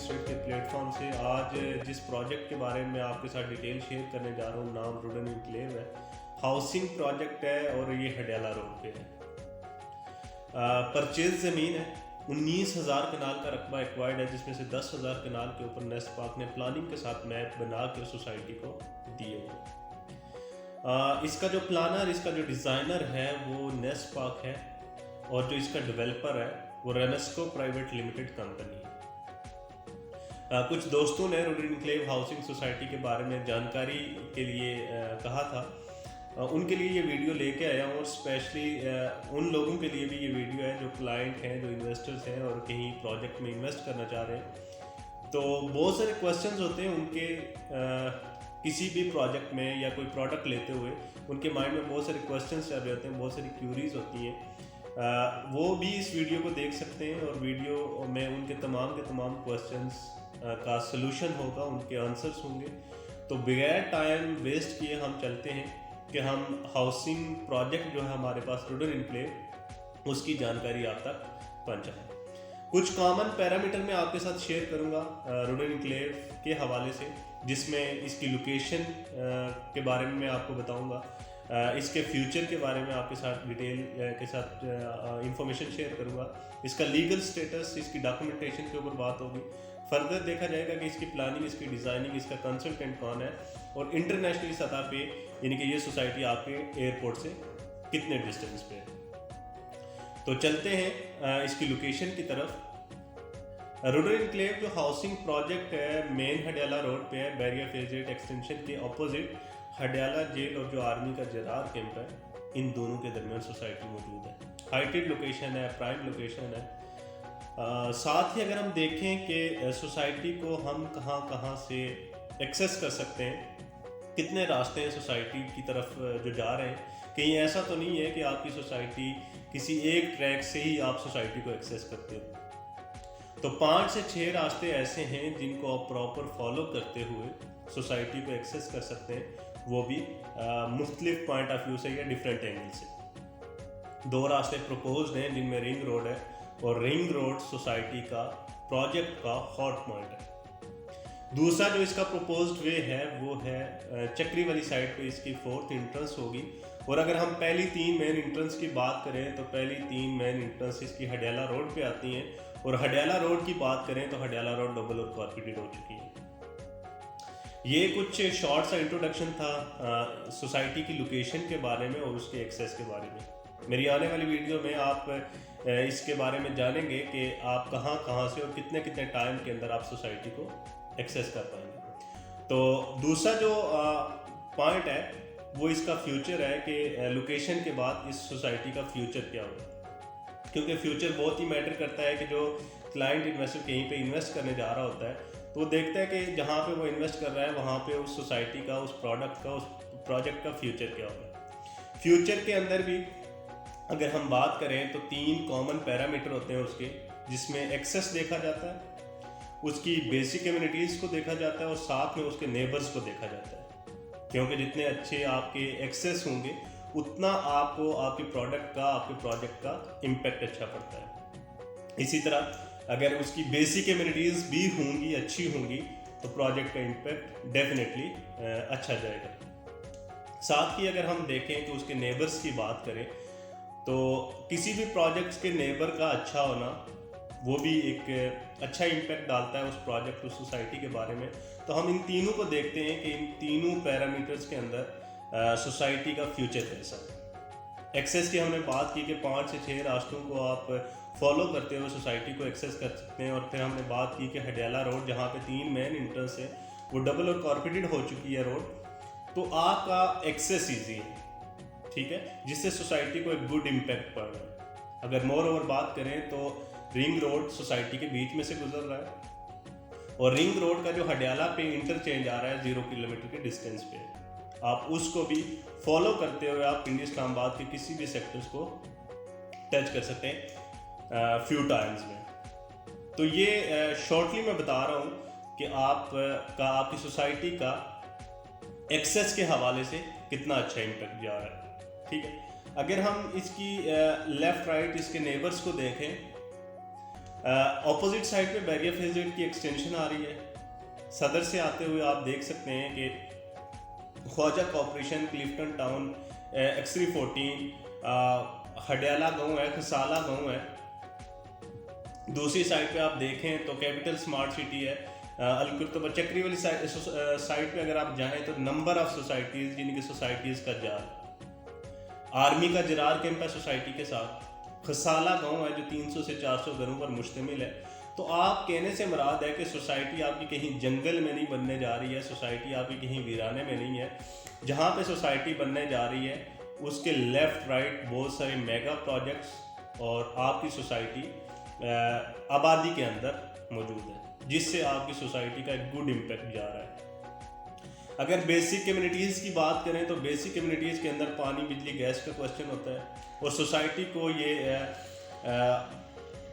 State के platform से आज जिस प्रोजेक्ट के बारे में आपके साथ डिटेल शेयर करने जा रहा हूँ, नाम रुडन इनक्लेव है। हाउसिंग प्रोजेक्ट है और ये हडियाला रोड पे है। परचेज ज़मीन है, 19,000 कनाल का रकबा एक्वायर्ड है, जिसमें से 10,000 कनाल के ऊपर नेस्ट पार्क ने प्लानिंग के साथ मैप बना के सोसाइटी को दिए हुए। इसका जो प्लानर, इसका जो डिज़ाइनर है वो नेस्ट पार्क है और जो इसका डेवलपर है वो रेमेस्को प्राइवेट लिमिटेड कंपनी है। कुछ दोस्तों ने रुडन इनक्लेव हाउसिंग सोसाइटी के बारे में जानकारी के लिए कहा था, उनके लिए ये वीडियो लेके आया हूँ और स्पेशली उन लोगों के लिए भी ये वीडियो है जो क्लाइंट हैं, जो इन्वेस्टर्स हैं और कहीं प्रोजेक्ट में इन्वेस्ट करना चाह रहे हैं। तो बहुत सारे क्वेश्चंस होते हैं उनके किसी भी प्रोजेक्ट में या कोई प्रोडक्ट लेते हुए उनके माइंड में बहुत सारे क्वेश्चंस चल रहे होते हैं, बहुत सारी क्यूरीज होती हैं। वो भी इस वीडियो को देख सकते हैं और वीडियो में उनके तमाम के तमाम क्वेश्चंस का सलूशन होगा, उनके आंसर्स होंगे। तो बगैर टाइम वेस्ट किए हम चलते हैं कि हम हाउसिंग प्रोजेक्ट जो है हमारे पास रुडन इनक्लेव, उसकी जानकारी आप तक पहुंचाएं। कुछ कॉमन पैरामीटर मैं आपके साथ शेयर करूंगा रुडन इनक्लेव के हवाले से, जिसमें इसकी लोकेशन के बारे में मैं आपको बताऊंगा, इसके फ्यूचर के बारे में आपके साथ डिटेल के साथ इंफॉर्मेशन शेयर करूंगा, इसका लीगल स्टेटस, इसकी डॉक्यूमेंटेशन के ऊपर बात होगी। फर्दर देखा जाएगा कि इसकी प्लानिंग, इसकी डिज़ाइनिंग, इसका कंसल्टेंट कौन है और इंटरनेशनल सतह पे यानी कि ये सोसाइटी आपके एयरपोर्ट से कितने डिस्टेंस पे है। तो चलते हैं इसकी लोकेशन की तरफ। रुडन इनक्लेव जो हाउसिंग प्रोजेक्ट है मेन हडियाला रोड पे है, बैरिया फेज 8 एक्सटेंशन के ऑपोजिट हडियाला जेल और जो आर्मी का जरार कैंप है, इन दोनों के दरमियान सोसाइटी मौजूद है। हाइटेड लोकेशन है, प्राइम लोकेशन है। साथ ही अगर हम देखें कि सोसाइटी को हम कहाँ कहाँ से एक्सेस कर सकते हैं, कितने रास्ते हैं सोसाइटी की तरफ जो जा रहे हैं, कहीं ऐसा तो नहीं है कि आपकी सोसाइटी किसी एक ट्रैक से ही आप सोसाइटी को एक्सेस करते हो। तो 5 से 6 रास्ते ऐसे हैं जिनको आप प्रॉपर फॉलो करते हुए सोसाइटी को एक्सेस कर सकते हैं, वो भी मुख्तलिफ पॉइंट ऑफ व्यू से या डिफरेंट एंगल से। 2 रास्ते प्रपोज्ड हैं जिनमें रिंग रोड है और रिंग रोड सोसाइटी का प्रोजेक्ट का हॉट पॉइंट है। दूसरा जो इसका प्रपोज्ड वे है वो है चक्री वाली साइड पे इसकी 4th एंट्रेंस होगी। और अगर हम पहली 3 मेन एंट्रेंस की बात करें तो पहली 3 मेन एंट्रेंस इसकी हडियाला रोड पे आती हैं और हडियाला रोड की बात करें तो हडियाला रोड डबल और कॉर्पोरेटेड हो चुकी है। ये कुछ शॉर्ट सा इंट्रोडक्शन था सोसाइटी की लोकेशन के बारे में और उसके एक्सेस के बारे में। मेरी आने वाली वीडियो में आप इसके बारे में जानेंगे कि आप कहाँ कहाँ से और कितने कितने टाइम के अंदर आप सोसाइटी को एक्सेस कर पाएंगे। तो दूसरा जो पॉइंट है वो इसका फ्यूचर है कि लोकेशन के बाद इस सोसाइटी का फ्यूचर क्या होगा, क्योंकि फ्यूचर बहुत ही मैटर करता है कि जो क्लाइंट इन्वेस्टर कहीं पे इन्वेस्ट करने जा रहा होता है तो वो देखता है कि जहाँ पे वो इन्वेस्ट कर रहा है वहाँ पे उस सोसाइटी का, उस प्रोडक्ट का, उस प्रोजेक्ट का फ्यूचर क्या होगा। फ्यूचर के अंदर भी अगर हम बात करें तो 3 कॉमन पैरामीटर होते हैं उसके, जिसमें एक्सेस देखा जाता है, उसकी बेसिक कम्युनिटीज़ को देखा जाता है और साथ में उसके नेबर्स को देखा जाता है। क्योंकि जितने अच्छे आपके एक्सेस होंगे उतना आपको आपके प्रोडक्ट का, आपके प्रोजेक्ट का इम्पैक्ट अच्छा पड़ता है। इसी तरह अगर उसकी बेसिक कम्युनिटीज़ भी होंगी, अच्छी होंगी, तो प्रोजेक्ट का इम्पैक्ट डेफिनेटली अच्छा जाएगा। साथ ही अगर हम देखें कि उसके नेबर्स की बात करें तो किसी भी प्रोजेक्ट के नेबर का अच्छा होना वो भी एक अच्छा इम्पैक्ट डालता है उस प्रोजेक्ट, उस सोसाइटी के बारे में। तो हम इन तीनों को देखते हैं कि इन तीनों पैरामीटर्स के अंदर सोसाइटी का फ्यूचर कैसा है। एक्सेस की हमने बात की कि 5 से 6 रास्तों को आप फॉलो करते हुए सोसाइटी को एक्सेस कर सकते हैं। और फिर हमने बात की कि हडियाला रोड जहाँ पे 3 मेन एंट्रेंस है वो डबल और कॉर्पोरेटेड हो चुकी है रोड, तो आपका एक्सेस ईजी है, ठीक है, जिससे सोसाइटी को एक गुड इम्पैक्ट पड़ रहा है। अगर मोर ओवर बात करें तो रिंग रोड सोसाइटी के बीच में से गुजर रहा है और रिंग रोड का जो हडियाला पे इंटरचेंज आ रहा है 0 किलोमीटर के डिस्टेंस पे, आप उसको भी फॉलो करते हुए आप इंडिया इस्लामाबाद के किसी भी सेक्टर्स को टच कर सकते हैं फ्यू टाइम्स में। तो ये शॉर्टली मैं बता रहा हूँ कि आपकी सोसाइटी का एक्सेस के हवाले से कितना अच्छा इम्पैक्ट जा रहा है, ठीक है। अगर हम इसकी लेफ्ट राइट इसके नेबर्स को देखें ऑपोजिट साइड पे बैरिया फेजेड की एक्सटेंशन आ रही है। सदर से आते हुए आप देख सकते हैं कि ख्वाजा कॉर्पोरेशन, क्लिफ्टन टाउन, एक्सरी 14, हडियाला गांव है, खसाला गांव है। दूसरी साइड पे आप देखें तो कैपिटल स्मार्ट सिटी है, अलकुर्तुबा। चक्री वाली साइड पे अगर आप जाएं तो नंबर ऑफ सोसाइटीज़, जिनकी सोसाइटीज़ का जार, आर्मी का जरार कैंप है सोसाइटी के साथ। खसाला गांव है जो 300 से 400 घरों पर मुश्तमिल है। तो आप कहने से मुराद है कि सोसाइटी आपकी कहीं जंगल में नहीं बनने जा रही है, सोसाइटी आपकी कहीं वीराने में नहीं है। जहाँ पे सोसाइटी बनने जा रही है उसके लेफ़्ट राइट बहुत सारे मेगा प्रोजेक्ट्स और आपकी सोसाइटी आबादी के अंदर मौजूद है, जिससे आपकी सोसाइटी का एक गुड इम्पैक्ट जा रहा है। अगर बेसिक कम्युनिटीज़ की बात करें तो बेसिक कम्युनिटीज़ के अंदर पानी, बिजली, गैस का क्वेश्चन होता है, और सोसाइटी को ये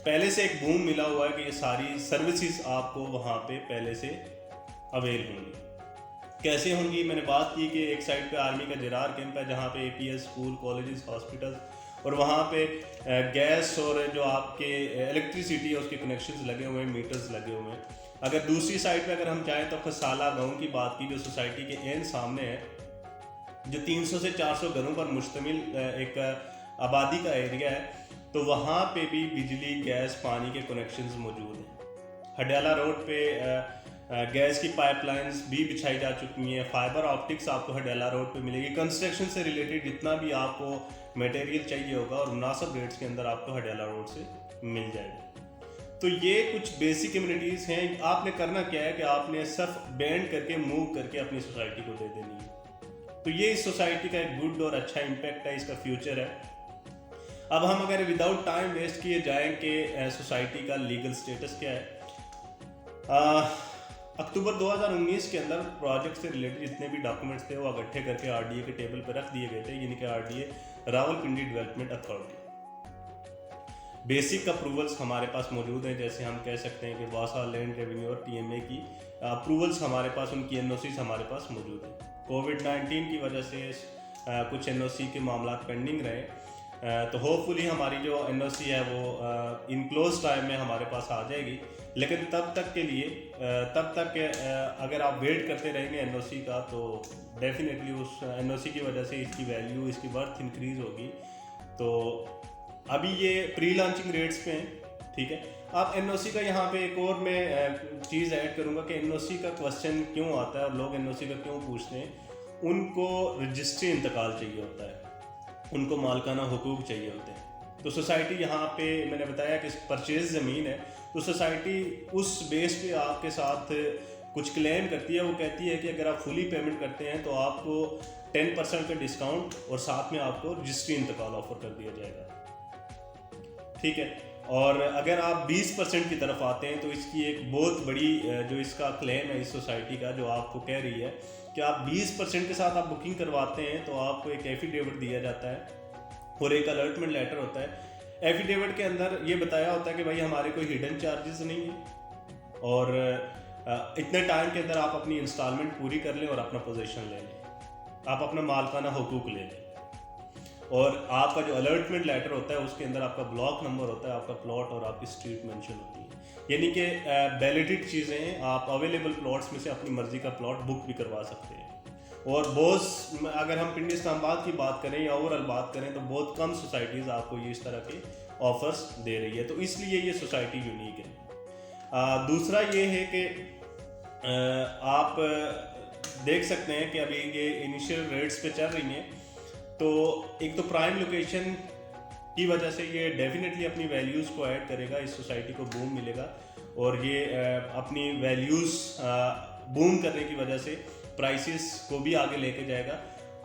पहले से एक बूम मिला हुआ है कि ये सारी सर्विसेज आपको वहाँ पे पहले से अवेल होंगी। कैसे होंगी? मैंने बात की कि एक साइड पे आर्मी का जरार कैंप है जहाँ पे APS, स्कूल, कॉलेजेस, हॉस्पिटल, और वहाँ पे गैस और जो आपके इलेक्ट्रिसिटी है उसके कनेक्शंस लगे हुए हैं, मीटर्स लगे हुए हैं। अगर दूसरी साइड पे अगर हम चाहें तो खसाला गांव की बात की, जो सोसाइटी के एंड सामने है, जो 300 से 400 घरों पर मुश्तमिल एक आबादी का एरिया है, तो वहाँ पे भी बिजली, गैस, पानी के कनेक्शंस मौजूद हैं। हडियाला रोड पे गैस की पाइपलाइंस भी बिछाई जा चुकी हैं। फाइबर ऑप्टिक्स आपको हडियाला रोड पे मिलेगी। कंस्ट्रक्शन से रिलेटेड जितना भी आपको मटेरियल चाहिए होगा और मुनासिब रेट्स के अंदर आपको हडियाला रोड से मिल जाएगा। तो ये कुछ बेसिक कम्युनिटीज़ हैं। आपने करना क्या है कि आपने सिर्फ बैंड करके, मूव करके अपनी सोसाइटी को दे देनी है। तो ये इस सोसाइटी का एक गुड और अच्छा इम्पैक्ट है, इसका फ्यूचर है। अब हम अगर विदाउट टाइम वेस्ट किए जाएं कि सोसाइटी का लीगल स्टेटस क्या है, अक्टूबर 2019 के अंदर प्रोजेक्ट से रिलेटेड जितने भी डॉक्यूमेंट्स थे वो इकट्ठे करके RDA के टेबल पर रख दिए गए थे, यानी कि RDA Rawalpindi development authority. Basic approvals हमारे पास मौजूद हैं, जैसे हम कह सकते हैं कि वासा, लैंड रेवेन्यू और TMA की अप्रूवल्स हमारे पास, उनकी NOCs हमारे पास मौजूद हैं। कोविड-19 की वजह से कुछ NOC के मामला पेंडिंग रहे, तो होपफुली हमारी जो NOC है वो इन क्लोज टाइम में हमारे पास आ जाएगी। लेकिन तब तक के लिए अगर आप वेट करते रहेंगे NOC का, तो डेफिनेटली उस NOC की वजह से इसकी वैल्यू, इसकी वर्थ इंक्रीज होगी। तो अभी ये प्री लॉन्चिंग रेट्स पे हैं, ठीक है। अब NOC का यहाँ पे एक और मैं चीज़ ऐड करूँगा कि NOC का क्वेश्चन क्यों आता है और लोग NOC का क्यों पूछते हैं। उनको रजिस्ट्री इंतकाल चाहिए होता है, उनको मालकाना हुकूक चाहिए होते हैं। तो सोसाइटी यहाँ पे मैंने बताया कि परचेज ज़मीन है, तो सोसाइटी उस बेस पे आपके साथ कुछ क्लेम करती है। वो कहती है कि अगर आप फुली पेमेंट करते हैं तो आपको 10% का डिस्काउंट और साथ में आपको रजिस्ट्री इंतकाल ऑफर कर दिया जाएगा, ठीक है। और अगर आप 20% की तरफ आते हैं तो इसकी एक बहुत बड़ी जो इसका क्लेम है इस सोसाइटी का, जो आपको कह रही है कि आप 20% के साथ आप बुकिंग करवाते हैं तो आपको एक एफिडेविट दिया जाता है और एक अलर्टमेंट लेटर होता है। एफिडेविट के अंदर ये बताया होता है कि भाई हमारे कोई हिडन चार्जेस नहीं है और इतने टाइम के अंदर आप अपनी इंस्टॉलमेंट पूरी कर लें और अपना पोजीशन ले लें, आप अपना मालकाना हुकूक ले लें। और आपका जो अलर्टमेंट लेटर होता है उसके अंदर आपका ब्लॉक नंबर होता है, आपका प्लॉट और आपकी स्ट्रीट मेंशन होती है। यानी कि वैलिडेट चीज़ें, आप अवेलेबल प्लॉट्स में से अपनी मर्जी का प्लॉट बुक भी करवा सकते हैं। और बहुत, अगर हम पिंडी इस्लामाबाद की बात करें या ओवरऑल बात करें, तो बहुत कम सोसाइटीज़ आपको ये इस तरह के ऑफर्स दे रही है, तो इसलिए ये सोसाइटी यूनिक है। दूसरा ये है कि आप देख सकते हैं कि अभी ये इनिशियल रेट्स पे चल रही हैं, तो एक तो प्राइम लोकेशन की वजह से ये डेफिनेटली अपनी वैल्यूज़ को ऐड करेगा, इस सोसाइटी को बूम मिलेगा और ये अपनी वैल्यूज़ बूम करने की वजह से प्राइसेस को भी आगे लेके जाएगा।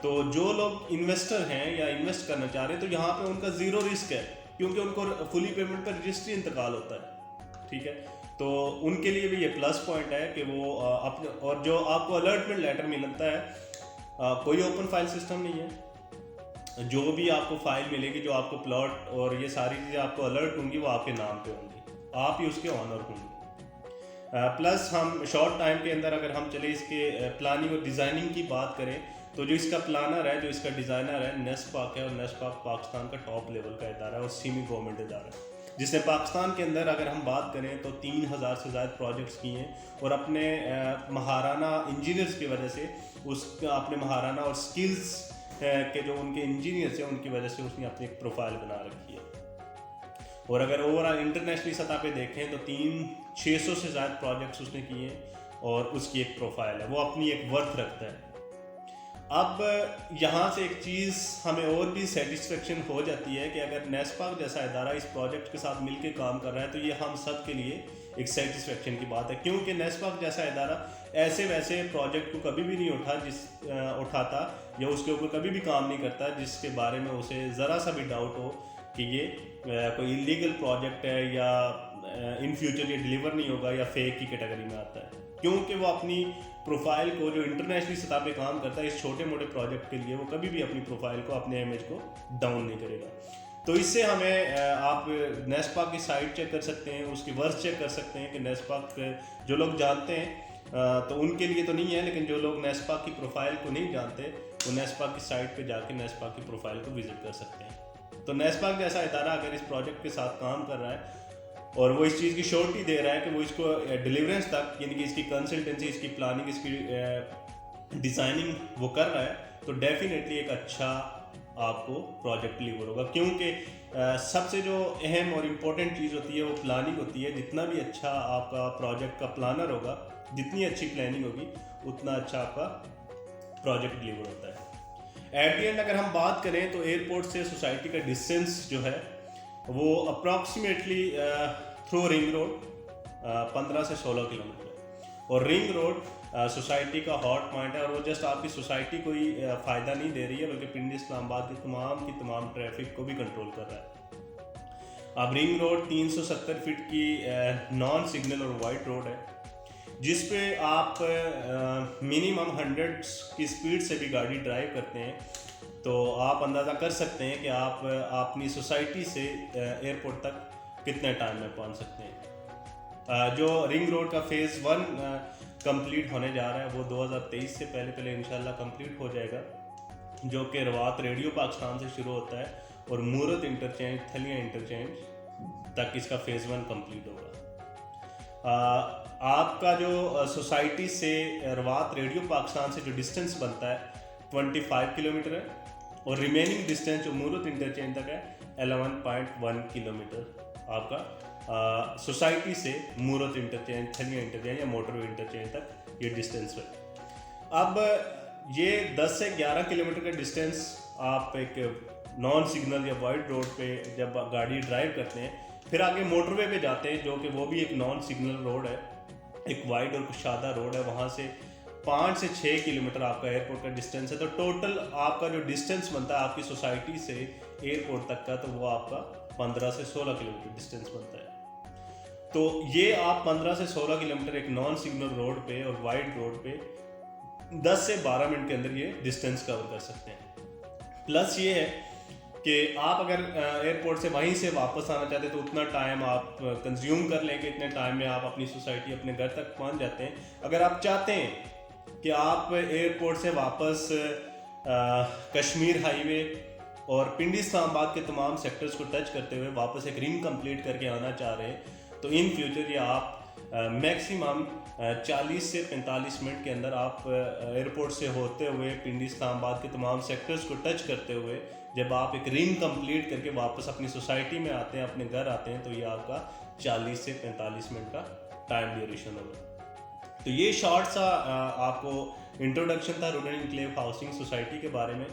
तो जो लोग इन्वेस्टर हैं या इन्वेस्ट करना चाह रहे हैं, तो यहाँ पे उनका ज़ीरो रिस्क है, क्योंकि उनको फुली पेमेंट पर रजिस्ट्री इंतकाल होता है, ठीक है। तो उनके लिए भी ये प्लस पॉइंट है कि वो अपने, और जो आपको अलर्टमेंट लेटर मिलता है, कोई ओपन फाइल सिस्टम नहीं है। जो भी आपको फाइल मिलेगी, जो आपको प्लॉट और ये सारी चीज़ें आपको अलर्ट होंगी, वो आपके नाम पे होंगी, आप ही उसके ऑनर होंगे। प्लस हम शॉर्ट टाइम के अंदर अगर हम चले इसके प्लानिंग और डिज़ाइनिंग की बात करें, तो जो इसका प्लानर है, जो इसका डिज़ाइनर है, नेस्पाक है, और नेस्पाक पाकिस्तान का टॉप लेवल का इदारा है और सेमी गवर्नमेंट इदारा है। जिसने पाकिस्तान के अंदर अगर हम बात करें तो 3000 से ज़्यादा प्रोजेक्ट्स किए हैं और अपने महाराना इंजीनियर्स की वजह से उसका अपने महाराना और स्किल्स के जो उनके इंजीनियर्स हैं उनकी वजह से उसने अपनी एक प्रोफाइल बना रखी है। और अगर ओवरऑल इंटरनेशनली सतह पे देखें तो 600 से ज़्यादा प्रोजेक्ट्स उसने किए हैं और उसकी एक प्रोफाइल है, वो अपनी एक वर्थ रखता है। अब यहाँ से एक चीज़ हमें और भी सेटिस्फेक्शन हो जाती है कि अगर नेस्पाक जैसा इदारा इस प्रोजेक्ट के साथ मिलकर काम कर रहा है तो ये हम सब के लिए एक सेटिस्फेक्शन की बात है, क्योंकि नेस्पाक जैसा इदारा ऐसे वैसे प्रोजेक्ट को कभी भी नहीं उठाता या उसके ऊपर कभी भी काम नहीं करता जिसके बारे में उसे ज़रा सा भी डाउट हो कि ये कोई इलीगल प्रोजेक्ट है या इन फ्यूचर ये डिलीवर नहीं होगा या फेक की कैटेगरी में आता है, क्योंकि वो अपनी प्रोफाइल को जो इंटरनेशनली सतह पे काम करता है इस छोटे मोटे प्रोजेक्ट के लिए वो कभी भी अपनी प्रोफाइल को अपने इमेज को डाउन नहीं करेगा। तो इससे हमें आप नेस्पाक की साइट चेक कर सकते हैं, उसकी वर्थ चेक कर सकते हैं कि नेस्पाक जो लोग जानते हैं तो उनके लिए तो नहीं है, लेकिन जो लोग नेस्पाक की प्रोफाइल को नहीं जानते वो नेस्पाक की साइट पे जाके नेस्पाक की प्रोफाइल को विजिट कर सकते हैं। तो नेस्पाक जैसा इदारा अगर इस प्रोजेक्ट के साथ काम कर रहा है और वो इस चीज़ की श्योरिटी दे रहा है कि वो इसको डिलीवरेंस तक यानी कि इसकी कंसल्टेंसी, इसकी प्लानिंग, इसकी डिज़ाइनिंग वो कर रहा है, तो डेफिनेटली एक अच्छा आपको प्रोजेक्ट डिलीवर होगा। क्योंकि सबसे जो अहम और इम्पोर्टेंट चीज़ होती है वो प्लानिंग होती है। जितना भी अच्छा आपका प्रोजेक्ट का प्लानर होगा, जितनी अच्छी प्लानिंग होगी उतना अच्छा आपका प्रोजेक्ट डिलीवर होता है। एट दी एंड अगर हम बात करें तो एयरपोर्ट से सोसाइटी का डिस्टेंस जो है वो अप्रॉक्सीमेटली थ्रू रिंग रोड 15 से 16 किलोमीटर, और रिंग रोड सोसाइटी का हॉट पॉइंट है और वो जस्ट आपकी सोसाइटी को ही फ़ायदा नहीं दे रही है बल्कि पिंडी इस्लामाबाद की तमाम ट्रैफिक को भी कंट्रोल कर रहा है। अब रिंग रोड 370 फीट की नॉन सिग्नल और वाइट रोड है जिस पे आप मिनिमम 100 की स्पीड से भी गाड़ी ड्राइव करते हैं तो आप अंदाज़ा कर सकते हैं कि आप अपनी सोसाइटी से एयरपोर्ट तक कितने टाइम में पहुंच सकते हैं। जो रिंग रोड का फेज़ 1 कंप्लीट होने जा रहा है वो 2023 से पहले इंशाल्लाह कंप्लीट हो जाएगा, जो कि रवात रेडियो पाकिस्तान से शुरू होता है और मूरत इंटरचेंज, थलियाँ इंटरचेंज तक इसका फेज़ 1 कंप्लीट होगा। आपका जो सोसाइटी से रवात रेडियो पाकिस्तान से जो डिस्टेंस बनता है 25 किलोमीटर है और रिमेनिंग डिस्टेंस जो मूरत इंटरचेंज तक है 11.1 किलोमीटर आपका सोसाइटी से मूरत इंटरचेंज, थलियाँ इंटरचेंज या मोटरवे इंटरचेंज तक ये डिस्टेंस है। अब ये 10 से 11 किलोमीटर का डिस्टेंस आप एक नॉन सिग्नल या वाइड रोड पे जब गाड़ी ड्राइव करते हैं, फिर आगे मोटरवे पे जाते हैं जो कि वो भी एक नॉन सिग्नल रोड है, एक वाइड और कुशादा रोड है, वहाँ से 5 से 6 किलोमीटर आपका एयरपोर्ट का डिस्टेंस है। तो टोटल आपका जो डिस्टेंस बनता है आपकी सोसाइटी से एयरपोर्ट तक का, तो वो आपका 15 से 16 किलोमीटर डिस्टेंस बनता है। तो ये आप 15 से 16 किलोमीटर एक नॉन सिग्नल रोड पे और वाइड रोड पे 10 से 12 मिनट के अंदर ये डिस्टेंस कवर कर सकते हैं। प्लस ये है कि आप अगर एयरपोर्ट से वहीं से वापस आना चाहते हैं तो उतना टाइम आप कंज्यूम कर लें कि इतने टाइम में आप अपनी सोसाइटी, अपने घर तक पहुंच जाते हैं। अगर आप चाहते हैं कि आप एयरपोर्ट से वापस कश्मीर हाईवे और पिंडी इस्लामाबाद के तमाम सेक्टर्स को टच करते हुए वापस एक रिंग कंप्लीट करके आना चाह रहे हैं तो इन फ्यूचर ये आप मैक्सिमम 40 से 45 मिनट के अंदर आप एयरपोर्ट से होते हुए पिंडी इस्लामाबाद के तमाम सेक्टर्स को टच करते हुए जब आप एक रिंग कंप्लीट करके वापस अपनी सोसाइटी में आते हैं, अपने घर आते हैं, तो ये आपका 40 से 45 मिनट का टाइम ड्यूरेशन होगा। तो ये शॉर्ट सा आपको इंट्रोडक्शन था रूरल एनक्लेव हाउसिंग सोसाइटी के बारे में।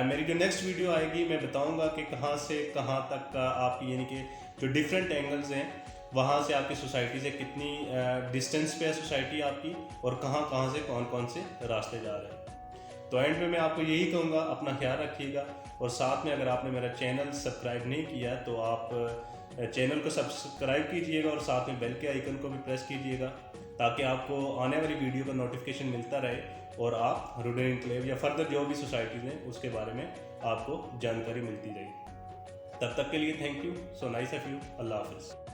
मेरी जो नेक्स्ट वीडियो आएगी मैं बताऊंगा कि कहाँ से कहाँ तक का आपकी यानी कि जो डिफरेंट एंगल्स हैं वहाँ से आपकी सोसाइटी से कितनी डिस्टेंस पे है सोसाइटी आपकी और कहाँ कहाँ से कौन कौन से रास्ते जा रहे हैं। तो एंड में मैं आपको यही कहूँगा, अपना ख्याल रखिएगा और साथ में अगर आपने मेरा चैनल सब्सक्राइब नहीं किया तो आप चैनल को सब्सक्राइब कीजिएगा और साथ में बेल के आइकन को भी प्रेस कीजिएगा ताकि आपको आने वाली वीडियो का नोटिफिकेशन मिलता रहे और आप रूरल एनक्लेव या फर्दर जो भी सोसाइटीज़ हैं उसके बारे में आपको जानकारी मिलती रहे। तब तक के लिए thank you, so nice of you, अल्लाह हाफिज़।